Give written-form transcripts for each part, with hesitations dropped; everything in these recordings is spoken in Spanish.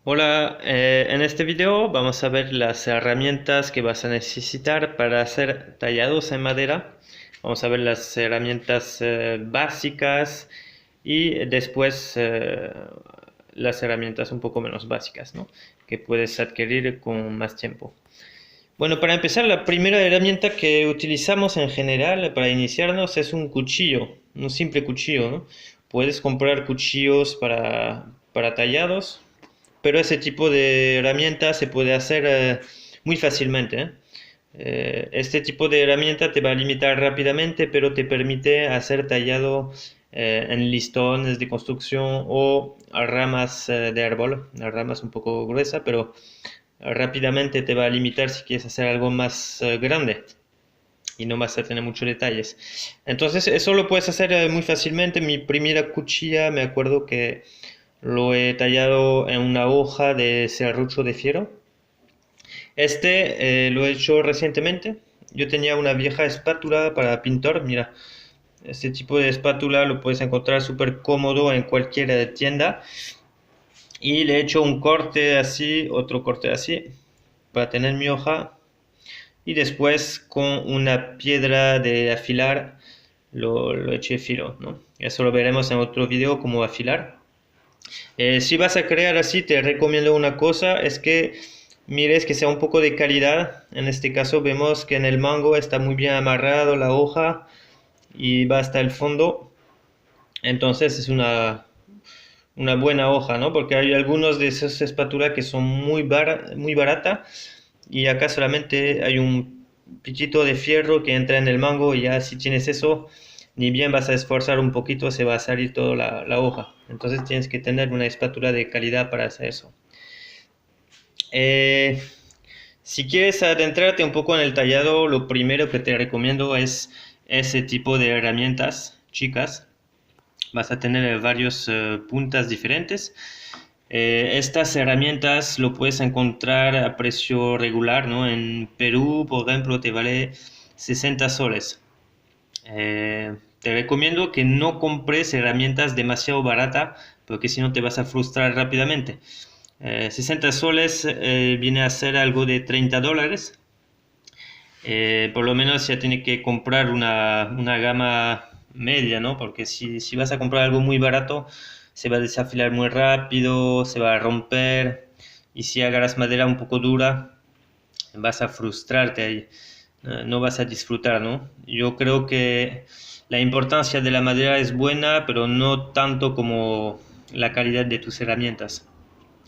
Hola, en este video vamos a ver las herramientas que vas a necesitar para hacer tallados en madera. Vamos a ver las herramientas básicas y después las herramientas un poco menos básicas, ¿no? Que puedes adquirir con más tiempo. Bueno, para empezar, la primera herramienta que utilizamos en general para iniciarnos es un cuchillo, un simple cuchillo, ¿no? Puedes comprar cuchillos para tallados, pero ese tipo de herramienta se puede hacer muy fácilmente, ¿eh? Este tipo de herramienta te va a limitar rápidamente, pero te permite hacer tallado en listones de construcción o ramas de árbol, ramas un poco gruesas, pero rápidamente te va a limitar si quieres hacer algo más grande y no vas a tener muchos detalles. Entonces eso lo puedes hacer muy fácilmente. Mi primera cuchilla me acuerdo que lo he tallado en una hoja de serrucho de fiero. Lo he hecho recientemente. Yo tenía una vieja espátula para pintor. Mira, este tipo de espátula lo puedes encontrar súper cómodo en cualquier tienda. Y le he hecho un corte así, otro corte así, para tener mi hoja. Y después con una piedra de afilar lo eché filo, ¿no? Eso lo veremos en otro video, cómo afilar. Si vas a crear así, te recomiendo una cosa, es que mires que sea un poco de calidad. En este caso vemos que en el mango está muy bien amarrado la hoja y va hasta el fondo. Entonces es una buena hoja, ¿no? Porque hay algunos de esas espátulas que son muy barata y acá solamente hay un piquito de fierro que entra en el mango y ya si tienes eso, ni bien vas a esforzar un poquito, se va a salir toda la hoja. Entonces tienes que tener una espátula de calidad para hacer eso. Eh, si quieres adentrarte un poco en el tallado, lo primero que te recomiendo es ese tipo de herramientas chicas. Vas a tener varios puntas diferentes. Estas herramientas lo puedes encontrar a precio regular, ¿no? En Perú, por ejemplo, te vale 60 soles. Te recomiendo que no compres herramientas demasiado baratas, porque si no te vas a frustrar rápidamente. 60 soles viene a ser algo de 30 dólares. Por lo menos ya tiene que comprar una gama media, ¿no? Porque si vas a comprar algo muy barato, se va a desafilar muy rápido, se va a romper. Y si agarras madera un poco dura, vas a frustrarte ahí. No vas a disfrutar, ¿no? Yo creo que la importancia de la madera es buena, pero no tanto como la calidad de tus herramientas.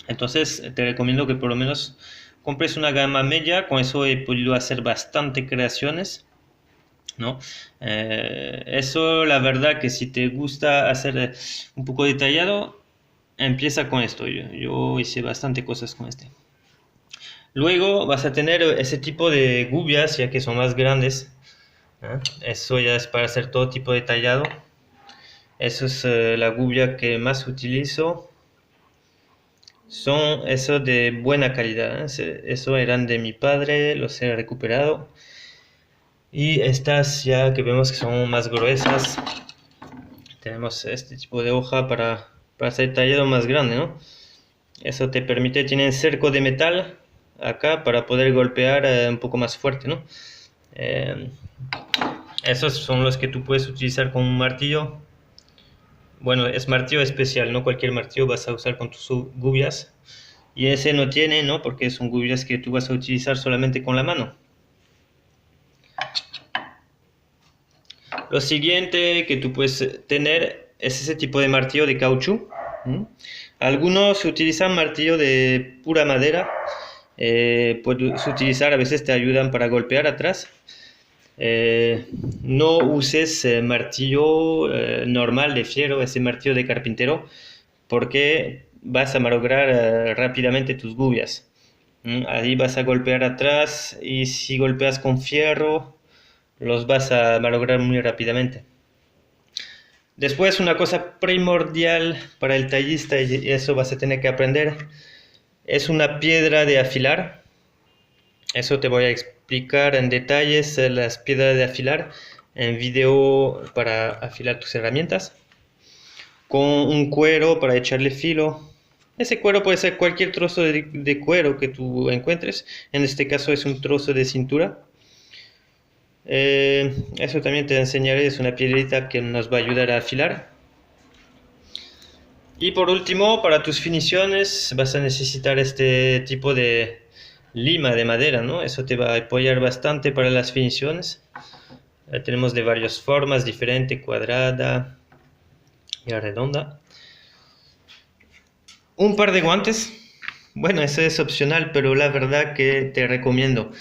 Entonces te recomiendo que por lo menos compres una gama media. Con eso he podido hacer bastante creaciones, ¿no? Eso, la verdad que si te gusta hacer un poco detallado, empieza con esto. Yo hice bastante cosas con este. Luego vas a tener ese tipo de gubias, ya que son más grandes, ¿eh? Eso ya es para hacer todo tipo de tallado. Eso es la gubia que más utilizo. Son esos de buena calidad, ¿eh? Eso eran de mi padre, los he recuperado. Y estas ya que vemos que son más gruesas, tenemos este tipo de hoja para hacer tallado más grande, ¿no? Eso te permite, tienen cerco de metal acá para poder golpear un poco más fuerte, ¿no? Eh, Esos son los que tú puedes utilizar con un martillo. Bueno, es martillo especial, no cualquier martillo vas a usar con tus gubias. Y ese no tiene, ¿no? Porque son gubias que tú vas a utilizar solamente con la mano. Lo siguiente que tú puedes tener es ese tipo de martillo de caucho. ¿Mm? Algunos utilizan martillo de pura madera. Puedes utilizar, a veces te ayudan para golpear atrás. No uses martillo normal de fierro, ese martillo de carpintero, porque vas a malograr rápidamente tus gubias. Ahí vas a golpear atrás y si golpeas con fierro, los vas a malograr muy rápidamente. Después, una cosa primordial para el tallista, y eso vas a tener que aprender, es una piedra de afilar. Eso te voy a explicar en detalles las piedras de afilar en video para afilar tus herramientas. Con un cuero para echarle filo, Ese cuero puede ser cualquier trozo de cuero que tú encuentres. En este caso es un trozo de cintura. Eso también te enseñaré, es una piedrita que nos va a ayudar a afilar. Y por último, para tus finiciones vas a necesitar este tipo de lima de madera, ¿no? Eso te va a apoyar bastante para las finiciones. Tenemos de varias formas, diferente, cuadrada y redonda. Un par de guantes. Bueno, eso es opcional, pero la verdad que te recomiendo.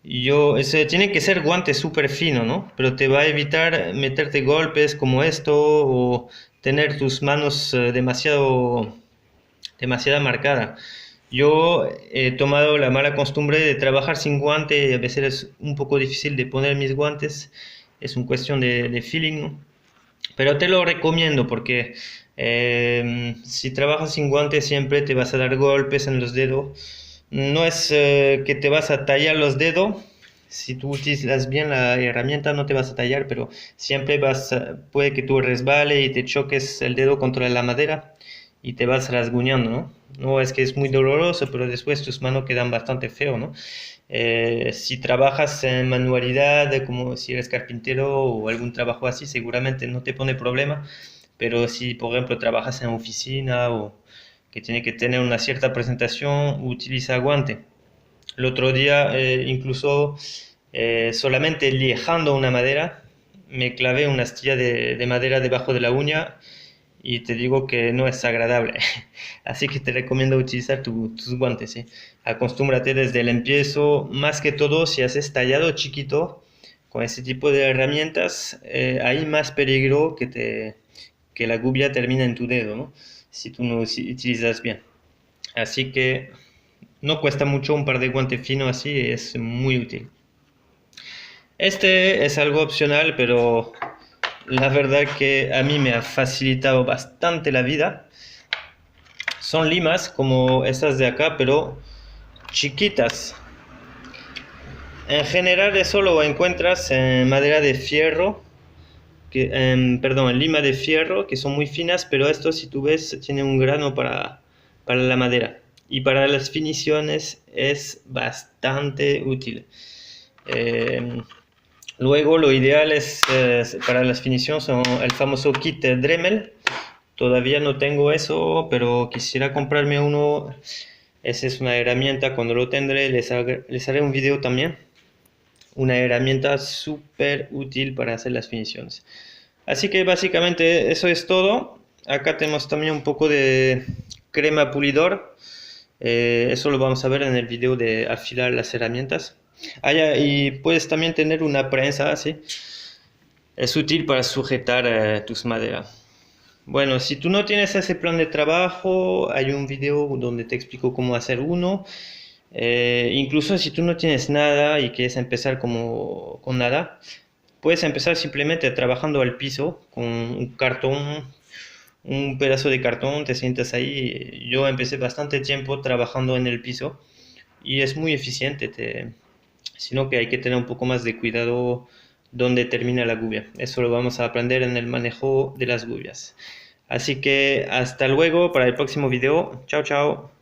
Ese tiene que ser guante súper fino, ¿no? Pero te va a evitar meterte golpes como esto o tener tus manos demasiado marcada. Yo he tomado la mala costumbre de trabajar sin guante y a veces es un poco difícil de poner mis guantes. Es una cuestión de feeling, ¿no? Pero te lo recomiendo porque si trabajas sin guantes siempre te vas a dar golpes en los dedos. No es que te vas a tallar los dedos. Si tú utilizas bien la herramienta no te vas a tallar, pero siempre puede que tú resbale y te choques el dedo contra la madera y te vas rasguñando, ¿no? No es que es muy doloroso, pero después tus manos quedan bastante feo, ¿no? Si trabajas en manualidad, como si eres carpintero o algún trabajo así, seguramente no te pone problema, pero si por ejemplo trabajas en oficina o que tiene que tener una cierta presentación, utiliza guante. El otro día, incluso solamente lijando una madera, me clavé una astilla de madera debajo de la uña y te digo que no es agradable. Así que te recomiendo utilizar tus guantes, ¿sí? Acostúmbrate desde el empiezo, más que todo si haces tallado chiquito con ese tipo de herramientas, hay más peligro que la gubia termine en tu dedo, ¿no? Si tú no utilizas bien. Así que no cuesta mucho, un par de guantes finos así es muy útil. Este es algo opcional, pero la verdad que a mí me ha facilitado bastante la vida. Son limas como estas de acá, pero chiquitas. En general eso lo encuentras en madera de fierro, perdón, en lima de fierro, que son muy finas, pero esto si tú ves tiene un grano para la madera. Y para las finiciones es bastante útil. Luego lo ideal es para las finiciones son el famoso kit de Dremel. Todavía no tengo eso, pero quisiera comprarme uno. Esa es una herramienta, cuando lo tendré les haré un video también. Una herramienta súper útil para hacer las finiciones. Así que básicamente eso es todo. Acá tenemos también un poco de crema pulidor. Eso lo vamos a ver en el video de afilar las herramientas. Y puedes también tener una prensa así. Es útil para sujetar tus maderas. Bueno, si tú no tienes ese plan de trabajo, hay un video donde te explico cómo hacer uno. Incluso si tú no tienes nada y quieres empezar con nada, puedes empezar simplemente trabajando al piso con un cartón, un pedazo de cartón, te sientas ahí. Yo empecé bastante tiempo trabajando en el piso y es muy eficiente, sino que hay que tener un poco más de cuidado donde termina la gubia. Eso lo vamos a aprender en el manejo de las gubias. Así que hasta luego para el próximo video. Chao, chao.